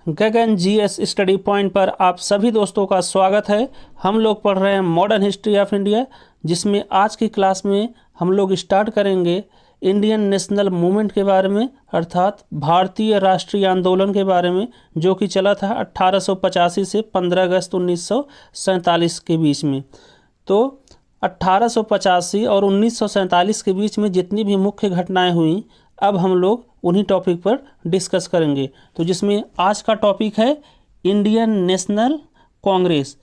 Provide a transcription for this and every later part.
गगन GS study point पर आप सभी दोस्तों का स्वागत है। हम लोग पढ़ रहे हैं मॉडर्न हिस्ट्री ऑफ इंडिया, जिसमें आज की क्लास में हम लोग स्टार्ट करेंगे इंडियन नेशनल मूवमेंट के बारे में, अर्थात भारतीय राष्ट्रीय आंदोलन के बारे में, जो कि चला था 1885 से 15 अगस्त 1947 के बीच में। तो 1885 और 1947 के बीच में जितनी भी मुख्य घटनाएं हुई, अब हम लोग उन्हीं टॉपिक पर डिस्कस करेंगे। तो जिसमें आज का टॉपिक है इंडियन नेशनल कांग्रेस।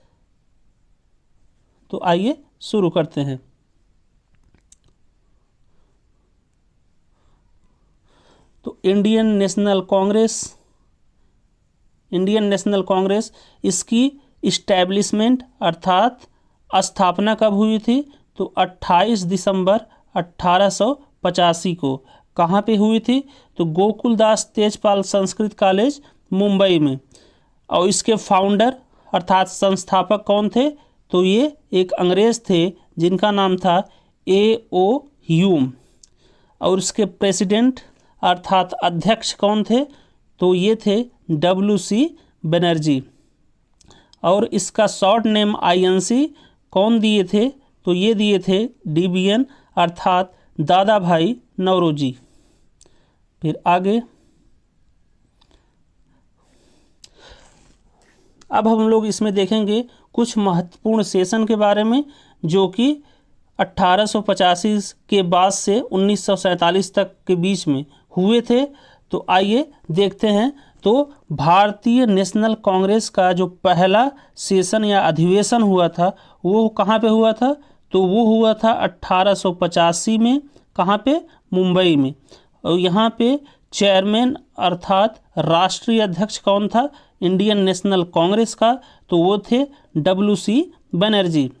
तो आइए शुरू करते हैं। तो इंडियन नेशनल कांग्रेस इसकी इस्टेब्लिशमेंट अर्थात स्थापना कब हुई थी? तो 28 दिसंबर 1885 को। कहाँ पे हुई थी? तो गोकुलदास तेजपाल संस्कृत कॉलेज मुंबई में। और इसके फाउंडर अर्थात संस्थापक कौन थे? तो ये एक अंग्रेज थे जिनका नाम था A.O. ह्यूम। और इसके प्रेसिडेंट अर्थात अध्यक्ष कौन थे? तो ये थे W.C. बनर्जी। और इसका शॉर्ट नेम INC कौन दिए थे? तो ये दिए थे DBN अर्थात दादा भाई नौरोजी। फिर आगे अब हम लोग इसमें देखेंगे कुछ महत्वपूर्ण सेशन के बारे में, जो कि 1885 के बाद से 1947 तक के बीच में हुए थे। तो आइए देखते हैं। तो भारतीय नेशनल कांग्रेस का जो पहला सेशन या अधिवेशन हुआ था वो कहाँ पे हुआ था? तो वो हुआ था 1885 में। कहाँ पे? मुंबई में। और यहाँ पे चेयरमैन अर्थात राष्ट्रीय अध्यक्ष कौन था इंडियन नेशनल कांग्रेस का? तो वो थे W.C. बनर्जी।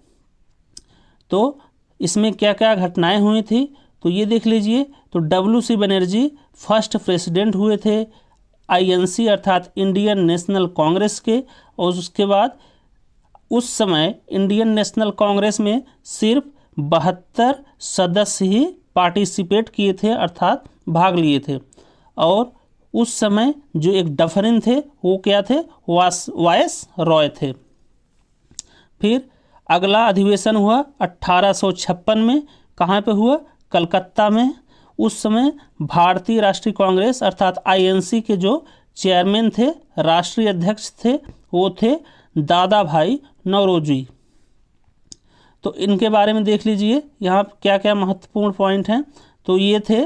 तो इसमें क्या क्या घटनाएं हुई थी तो ये देख लीजिए। तो W.C. बनर्जी फर्स्ट प्रेसिडेंट हुए थे INC अर्थात इंडियन नेशनल कांग्रेस के। और उसके बाद उस समय इंडियन नेशनल कांग्रेस में सिर्फ 72 सदस्य ही पार्टिसिपेट किए थे अर्थात भाग लिए थे। और उस समय जो एक डफरिन थे वो क्या थे? वायस रॉय थे। फिर अगला अधिवेशन हुआ 1856 में। कहाँ पे हुआ? कलकत्ता में। उस समय भारतीय राष्ट्रीय कांग्रेस अर्थात INC के जो चेयरमैन थे, राष्ट्रीय अध्यक्ष थे, वो थे दादा भाई नौरोजी। तो इनके बारे में देख लीजिए यहाँ क्या क्या महत्वपूर्ण पॉइंट हैं। तो ये थे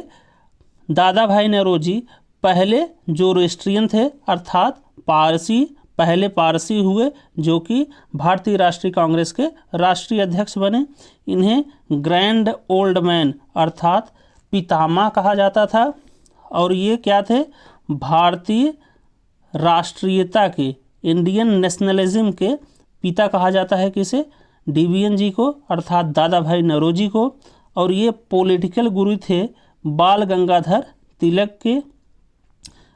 दादा भाई नौरोजी पहले जोरोस्ट्रियन थे अर्थात पारसी, पहले पारसी हुए जो कि भारतीय राष्ट्रीय कांग्रेस के राष्ट्रीय अध्यक्ष बने। इन्हें ग्रैंड ओल्ड मैन अर्थात पितामह कहा जाता था। और ये क्या थे? भारतीय राष्ट्रीयता के, इंडियन नेशनलिज्म के पिता कहा जाता है किसे? DBN जी को अर्थात दादा भाई नौरोजी को। और ये पॉलिटिकल गुरु थे बाल गंगाधर तिलक के।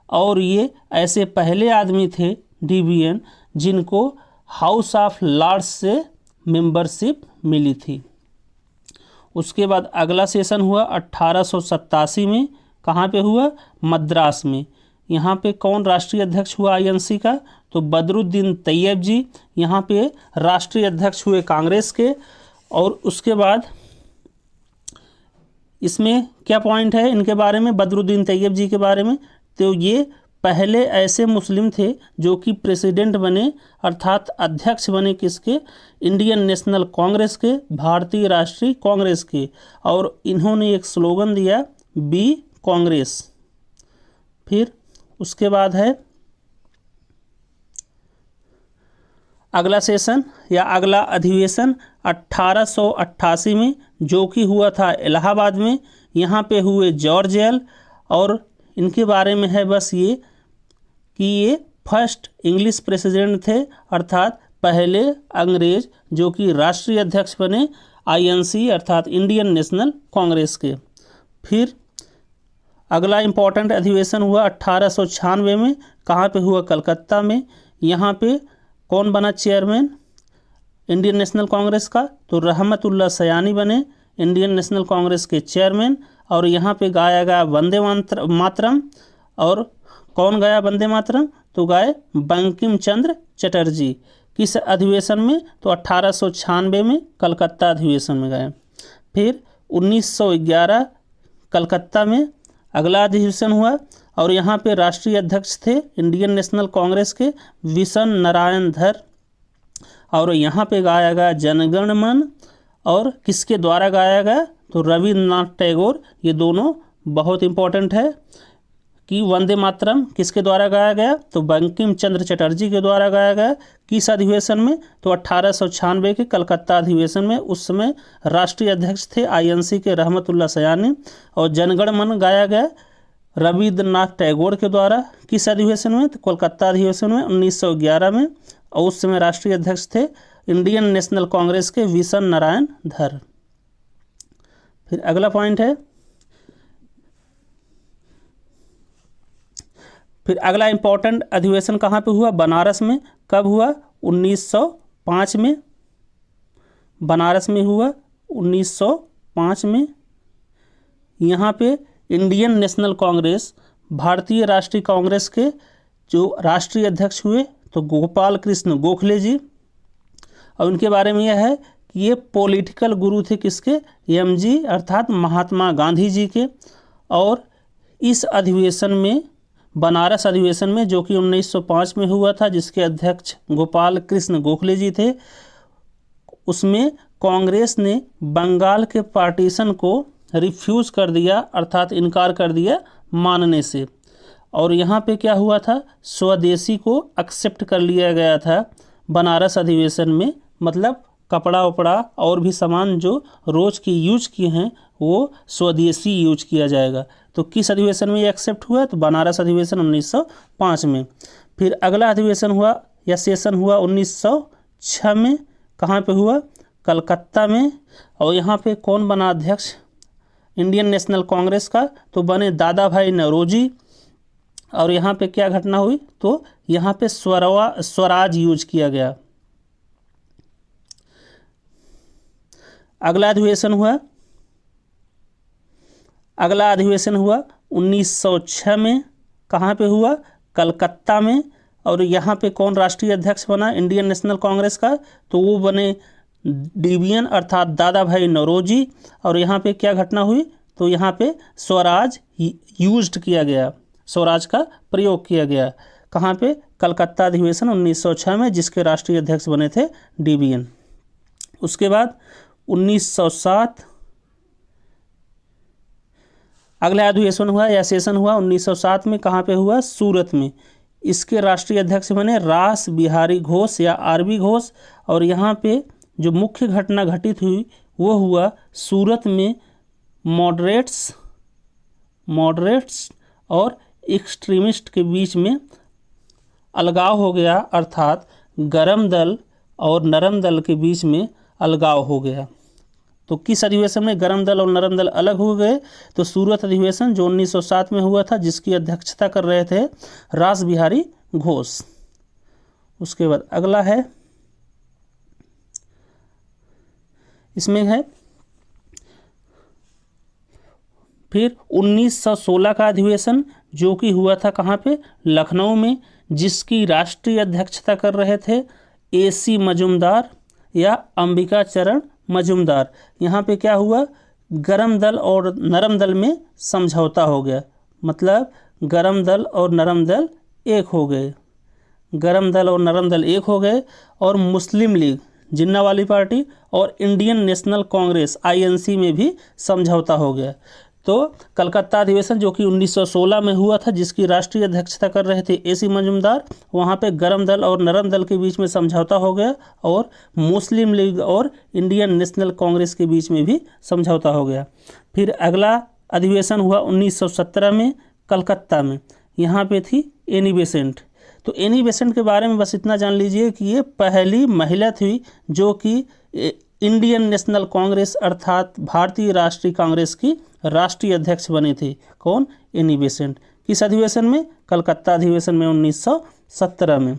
और ये ऐसे पहले आदमी थे DBN जिनको हाउस ऑफ लॉर्ड्स से मेंबरशिप मिली थी। उसके बाद अगला सेशन हुआ 1887 में। कहाँ पे हुआ? मद्रास में। यहाँ पे कौन राष्ट्रीय अध्यक्ष हुआ INC का? तो बदरुद्दीन तैयब जी यहाँ पे राष्ट्रीय अध्यक्ष हुए कांग्रेस के। और उसके बाद इसमें क्या पॉइंट है इनके बारे में, बदरुद्दीन तैयब जी के बारे में? तो ये पहले ऐसे मुस्लिम थे जो कि प्रेसिडेंट बने अर्थात अध्यक्ष बने किसके? इंडियन नेशनल कांग्रेस के, भारतीय राष्ट्रीय कांग्रेस के। और इन्होंने एक स्लोगन दिया, बी कांग्रेस। फिर उसके बाद है अगला सेशन या अगला अधिवेशन 1888 में, जो कि हुआ था इलाहाबाद में। यहाँ पे हुए जॉर्ज एल। और इनके बारे में है बस ये कि ये फर्स्ट इंग्लिश प्रेसिडेंट थे अर्थात पहले अंग्रेज जो कि राष्ट्रीय अध्यक्ष बने INC अर्थात इंडियन नेशनल कांग्रेस के। फिर अगला इम्पॉर्टेंट अधिवेशन हुआ 1896 में। कहाँ पे हुआ? कलकत्ता में। यहाँ पे कौन बना चेयरमैन इंडियन नेशनल कांग्रेस का? तो रहमतुल्लाह सयानी बने इंडियन नेशनल कांग्रेस के चेयरमैन। और यहाँ पे गाया गया वंदे मातरम। और कौन गाया वंदे मातरम? तो गाए बंकिम चंद्र चटर्जी। किस अधिवेशन में? तो 1896 में कलकत्ता अधिवेशन में गाए। फिर 1911 कलकत्ता में अगला अधिवेशन हुआ और यहाँ पे राष्ट्रीय अध्यक्ष थे इंडियन नेशनल कांग्रेस के विशन नारायण धर। और यहाँ पे गाया गया जनगण मन, और किसके द्वारा गाया गया? तो रविन्द्रनाथ टैगोर। ये दोनों बहुत इंपॉर्टेंट है कि वंदे मातरम किसके द्वारा गाया गया? तो बंकिम चंद्र चटर्जी के द्वारा गाया गया। किस अधिवेशन में? तो 1896 के कलकत्ता अधिवेशन में। उस समय राष्ट्रीय अध्यक्ष थे INC के रहमतुल्लाह सयानी। और जनगण मन गाया गया रविन्द्रनाथ टैगोर के द्वारा। किस अधिवेशन में? तो कोलकाता अधिवेशन में 1911 में। और उस समय राष्ट्रीय अध्यक्ष थे इंडियन नेशनल कांग्रेस के विशन नारायण धर। फिर अगला पॉइंट है, फिर अगला इंपॉर्टेंट अधिवेशन कहाँ पे हुआ? बनारस में। कब हुआ? 1905 में। बनारस में हुआ 1905 में। यहाँ पे इंडियन नेशनल कांग्रेस, भारतीय राष्ट्रीय कांग्रेस के जो राष्ट्रीय अध्यक्ष हुए तो गोपाल कृष्ण गोखले जी। और उनके बारे में यह है कि ये पॉलिटिकल गुरु थे किसके? MG अर्थात महात्मा गांधी जी के। और इस अधिवेशन में, बनारस अधिवेशन में, जो कि 1905 में हुआ था, जिसके अध्यक्ष गोपाल कृष्ण गोखले जी थे, उसमें कांग्रेस ने बंगाल के पार्टीशन को रिफ्यूज़ कर दिया अर्थात इनकार कर दिया मानने से। और यहाँ पे क्या हुआ था? स्वदेशी को एक्सेप्ट कर लिया गया था बनारस अधिवेशन में। मतलब कपड़ा वपड़ा और भी सामान जो रोज़ की यूज किए हैं वो स्वदेशी यूज किया जाएगा। तो किस अधिवेशन में ये एक्सेप्ट हुआ? तो बनारस अधिवेशन 1905 में। फिर अगला अधिवेशन हुआ या सेशन हुआ 1906 में। कहाँ पे हुआ? कलकत्ता में। और यहाँ पे कौन बना अध्यक्ष इंडियन नेशनल कांग्रेस का? तो बने दादा भाई नौरोजी। और यहाँ पे क्या घटना हुई? तो यहाँ पे स्वराज यूज किया गया। अगला अधिवेशन हुआ 1906 में। कहाँ पे हुआ? कलकत्ता में। और यहाँ पे कौन राष्ट्रीय अध्यक्ष बना इंडियन नेशनल कांग्रेस का? तो वो बने DBN अर्थात दादा भाई नौरोजी। और यहाँ पे क्या घटना हुई? तो यहाँ पे स्वराज यूज्ड किया गया, स्वराज का प्रयोग किया गया। कहाँ पे? कलकत्ता अधिवेशन 1906 में, जिसके राष्ट्रीय अध्यक्ष बने थे DBN। उसके बाद 1907 अगला अधिवेशन हुआ या सेशन हुआ 1907 में। कहाँ पे हुआ? सूरत में। इसके राष्ट्रीय अध्यक्ष बने रास बिहारी घोष या RB घोष। और यहाँ पे जो मुख्य घटना घटित हुई वो हुआ सूरत में मॉडरेट्स और एक्सट्रीमिस्ट के बीच में अलगाव हो गया अर्थात गरम दल और नरम दल के बीच में अलगाव हो गया। तो किस अधिवेशन में गरम दल और नरम दल अलग हो गए? तो सूरत अधिवेशन जो 1907 में हुआ था, जिसकी अध्यक्षता कर रहे थे रास बिहारी घोष। उसके बाद अगला है, इसमें है फिर 1916 का अधिवेशन, जो कि हुआ था कहाँ पे? लखनऊ में, जिसकी राष्ट्रीय अध्यक्षता कर रहे थे AC मजुमदार या अंबिका चरण मजुमदार। यहाँ पे क्या हुआ? गरम दल और नरम दल में समझौता हो गया। मतलब गरम दल और नरम दल एक हो गए, गरम दल और नरम दल एक हो गए। और मुस्लिम लीग जिन्ना वाली पार्टी और इंडियन नेशनल कांग्रेस INC में भी समझौता हो गया। तो कलकत्ता अधिवेशन जो कि 1916 में हुआ था, जिसकी राष्ट्रीय अध्यक्षता कर रहे थे AC मजुमदार, वहाँ पे गरम दल और नरम दल के बीच में समझौता हो गया और मुस्लिम लीग और इंडियन नेशनल कांग्रेस के बीच में भी समझौता हो गया। फिर अगला अधिवेशन हुआ 1917 में कलकत्ता में। यहाँ पे थी एनी बेसेंट। तो एनी बेसेंट के बारे में बस इतना जान लीजिए कि ये पहली महिला थी जो कि इंडियन नेशनल कांग्रेस अर्थात भारतीय राष्ट्रीय कांग्रेस की राष्ट्रीय अध्यक्ष बनी थी। कौन? Annie Besant. किस अधिवेशन में? कलकत्ता अधिवेशन में 1917 में।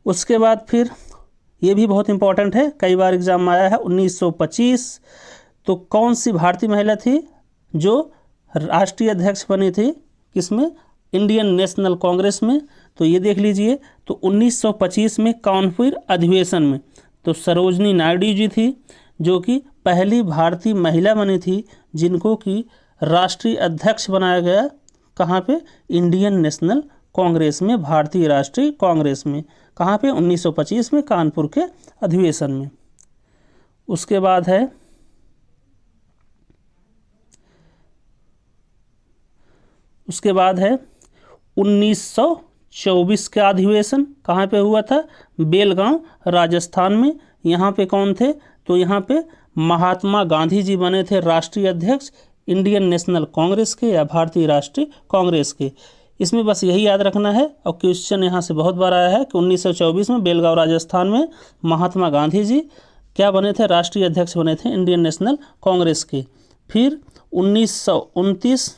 उसके बाद फिर ये भी बहुत इंपॉर्टेंट है, कई बार एग्जाम में आया है, 1925। तो कौन सी भारतीय महिला थी जो राष्ट्रीय अध्यक्ष बनी थी? किसमें? इंडियन नेशनल कांग्रेस में। तो ये देख लीजिए। तो 1925 में कानपुर अधिवेशन में तो सरोजनी नायडू जी थी, जो कि पहली भारतीय महिला बनी थी जिनको कि राष्ट्रीय अध्यक्ष बनाया गया। कहाँ पे? इंडियन नेशनल कांग्रेस में, भारतीय राष्ट्रीय कांग्रेस में। कहाँ पे? 1925 में कानपुर के अधिवेशन में। उसके बाद है उसके बाद है 1924 का अधिवेशन। कहाँ पे हुआ था? बेलगांव राजस्थान में। यहाँ पे कौन थे? तो यहाँ पे महात्मा गांधी जी बने थे राष्ट्रीय अध्यक्ष इंडियन नेशनल कांग्रेस के या भारतीय राष्ट्रीय कांग्रेस के। इसमें बस यही याद रखना है। और क्वेश्चन यहाँ से बहुत बार आया है कि 1924 में बेलगांव राजस्थान में महात्मा गांधी जी क्या बने थे? राष्ट्रीय अध्यक्ष बने थे इंडियन नेशनल कांग्रेस के। फिर 1929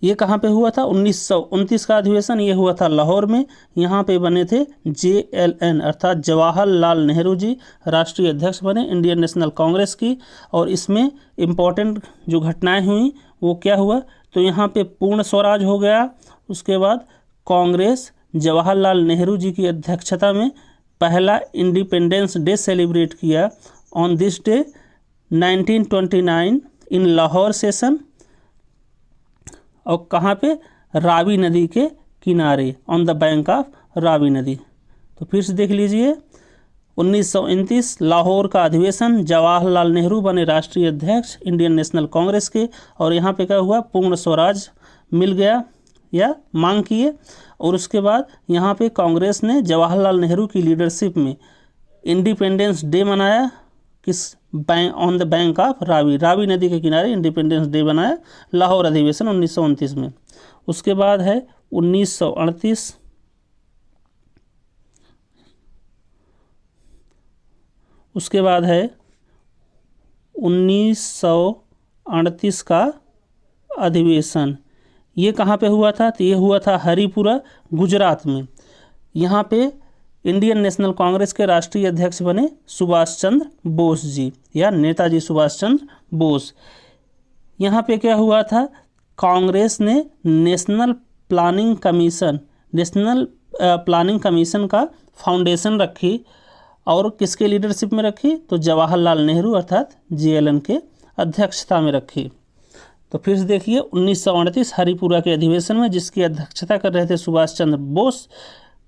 ये कहाँ पे हुआ था? 1929 का अधिवेशन ये हुआ था लाहौर में। यहाँ पे बने थे JLN अर्थात जवाहरलाल नेहरू जी राष्ट्रीय अध्यक्ष बने इंडियन नेशनल कांग्रेस की। और इसमें इम्पॉर्टेंट जो घटनाएं हुई वो क्या हुआ? तो यहाँ पे पूर्ण स्वराज हो गया। उसके बाद कांग्रेस जवाहरलाल नेहरू जी की अध्यक्षता में पहला इंडिपेंडेंस डे सेलिब्रेट किया on this day 1929 in Lahore session. और कहाँ पे? रावी नदी के किनारे, on the bank of Ravi नदी। तो फिर से देख लीजिए। 1929 लाहौर का अधिवेशन, जवाहरलाल नेहरू बने राष्ट्रीय अध्यक्ष इंडियन नेशनल कांग्रेस के। और यहाँ पे क्या हुआ? पूर्ण स्वराज मिल गया या मांग किए। और उसके बाद यहाँ पे कांग्रेस ने जवाहरलाल नेहरू की लीडरशिप में इंडिपेंडेंस डे मनाया। किस? On the bank of Ravi नदी के किनारे इंडिपेंडेंस डे बनाया, लाहौर अधिवेशन 1929 में। उसके बाद है 1938 उसके बाद है 1938 का अधिवेशन। ये कहाँ पे हुआ था? तो ये हुआ था हरिपुरा गुजरात में। यहाँ पे इंडियन नेशनल कांग्रेस के राष्ट्रीय अध्यक्ष बने सुभाष चंद्र बोस जी या नेताजी सुभाष चंद्र बोस। यहाँ पे क्या हुआ था? कांग्रेस ने नेशनल प्लानिंग कमीशन का फाउंडेशन रखी। और किसके लीडरशिप में रखी? तो जवाहरलाल नेहरू अर्थात JLN के अध्यक्षता में रखी। तो फिर से देखिए 1938 हरिपुरा के अधिवेशन में जिसकी अध्यक्षता कर रहे थे Subhash Chandra Bose,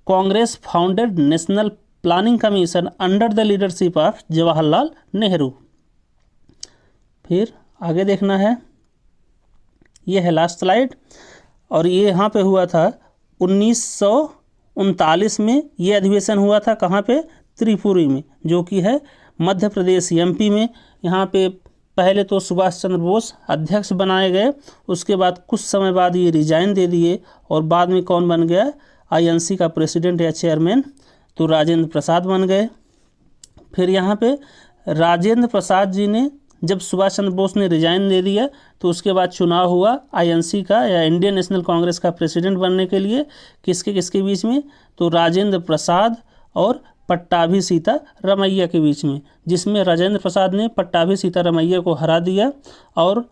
Congress founded national planning commission under the leadership of Jawaharlal Nehru. फिर आगे देखना है, ये है लास्ट स्लाइड। और ये यहाँ पे हुआ था 1939 में। ये अधिवेशन हुआ था कहाँ पे? त्रिपुरी में, जो कि है मध्य प्रदेश MP में। यहाँ पे पहले तो सुभाष चंद्र बोस अध्यक्ष बनाए गए, उसके बाद कुछ समय बाद ये रिजाइन दे दिए। और बाद में कौन बन गया? INC का प्रेसिडेंट या चेयरमैन, तो राजेंद्र प्रसाद बन गए। फिर यहाँ पे राजेंद्र प्रसाद जी ने, जब सुभाष चंद्र बोस ने रिजाइन दे दिया तो उसके बाद चुनाव हुआ INC का या इंडियन नेशनल कांग्रेस का प्रेसिडेंट बनने के लिए। किसके बीच में? तो राजेंद्र प्रसाद और पट्टाभी सीतारमैया के बीच में, जिसमें राजेंद्र प्रसाद ने पट्टाभी सीतारमैया को हरा दिया। और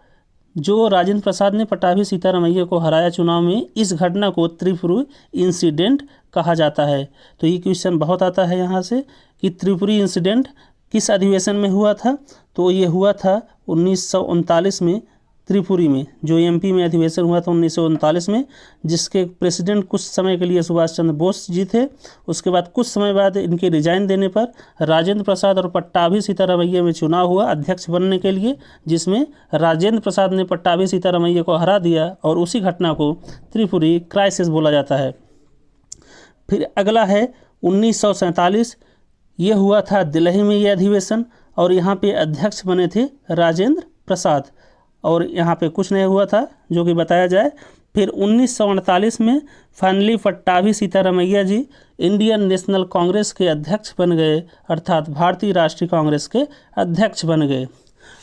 जो राजेंद्र प्रसाद ने पट्टाभी सीतारमैया को हराया चुनाव में, इस घटना को त्रिपुरी इंसिडेंट कहा जाता है। तो ये क्वेश्चन बहुत आता है यहाँ से कि त्रिपुरी इंसिडेंट किस अधिवेशन में हुआ था? तो ये हुआ था 1939 में त्रिपुरी में, जो MP में अधिवेशन हुआ था 1939 में, जिसके प्रेसिडेंट कुछ समय के लिए सुभाष चंद्र बोस जी थे। उसके बाद कुछ समय बाद इनके रिजाइन देने पर राजेंद्र प्रसाद और पट्टाभी सीतारमैया में चुनाव हुआ अध्यक्ष बनने के लिए, जिसमें राजेंद्र प्रसाद ने पट्टाभी सीतारमैया को हरा दिया। और उसी घटना को त्रिपुरी क्राइसिस बोला जाता है। फिर अगला है 1947, ये हुआ था दिल्ली में ये अधिवेशन। और यहाँ पे अध्यक्ष बने थे राजेंद्र प्रसाद। और यहाँ पे कुछ नहीं हुआ था जो कि बताया जाए। फिर 1948 में फाइनली पट्टाभी सीतारमैया जी इंडियन नेशनल कांग्रेस के अध्यक्ष बन गए, अर्थात भारतीय राष्ट्रीय कांग्रेस के अध्यक्ष बन गए।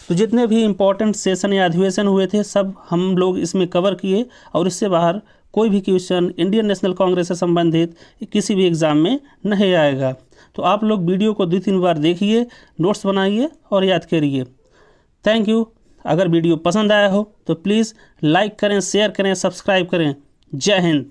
तो जितने भी इम्पोर्टेंट सेशन या अधिवेशन हुए थे सब हम लोग इसमें कवर किए। और इससे बाहर कोई भी क्वेश्चन इंडियन नेशनल कांग्रेस से संबंधित किसी भी एग्ज़ाम में नहीं आएगा। तो आप लोग वीडियो को 2-3 बार देखिए, नोट्स बनाइए और याद करिए। Thank you. अगर वीडियो पसंद आया हो तो प्लीज़ लाइक करें, शेयर करें, सब्सक्राइब करें। जय हिंद।